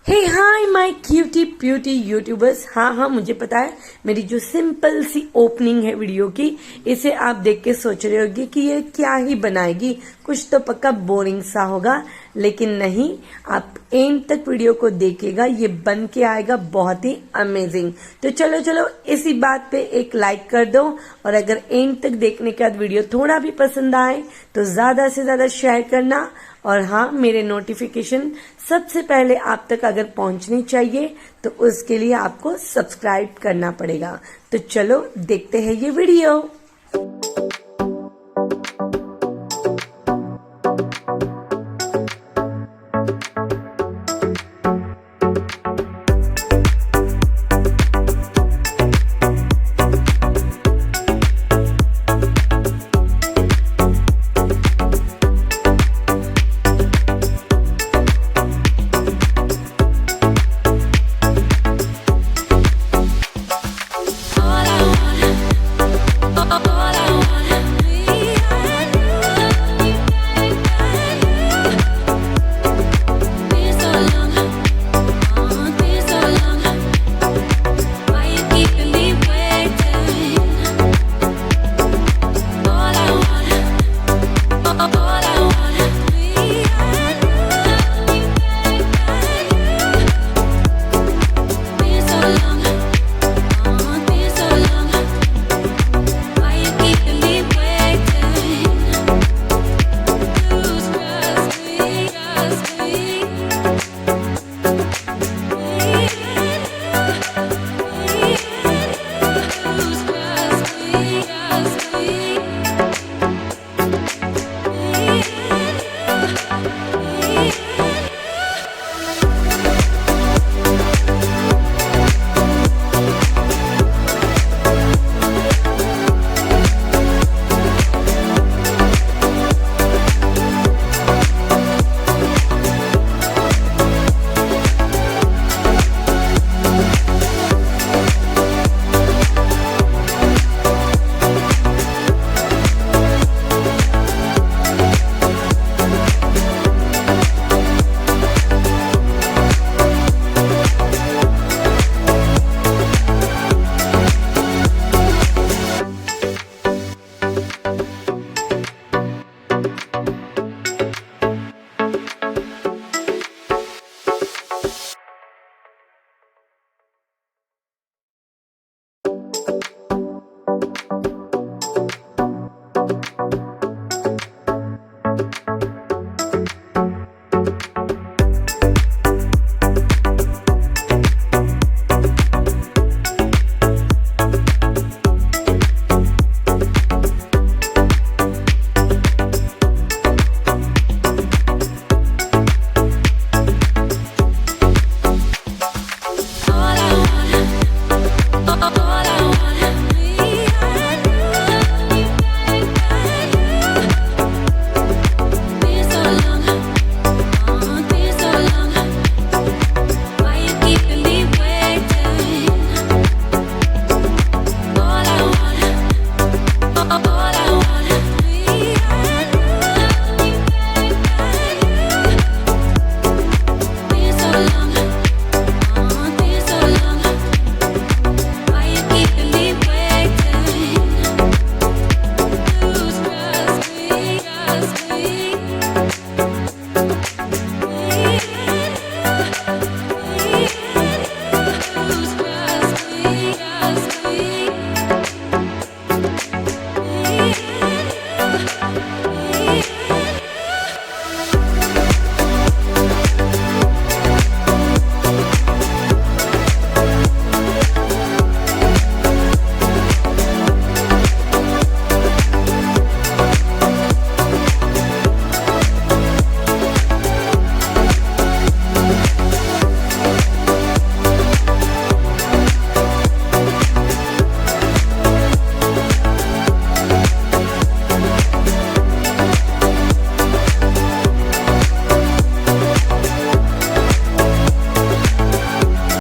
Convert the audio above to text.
Hey hi my cutie pootie YouTubers. हाँ, मुझे पता है मेरी जो सिंपल सी ओपनिंग है वीडियो की, इसे आप देख के सोच रहे होगे कि ये क्या ही बनाएगी, कुछ तो पक्का बोरिंग सा होगा। लेकिन नहीं, आप एंड तक वीडियो को देखिएगा, ये बन के आएगा बहुत ही अमेजिंग। तो चलो इसी बात पे एक लाइक कर दो, और अगर एंड तक देखने के बाद वीडियो थोड़ा भी पसंद आए तो ज्यादा से ज्यादा शेयर करना। और हाँ, मेरे नोटिफिकेशन सबसे पहले आप तक अगर पहुंचनी चाहिए तो उसके लिए आपको सब्सक्राइब करना पड़ेगा। तो चलो देखते हैं ये वीडियो।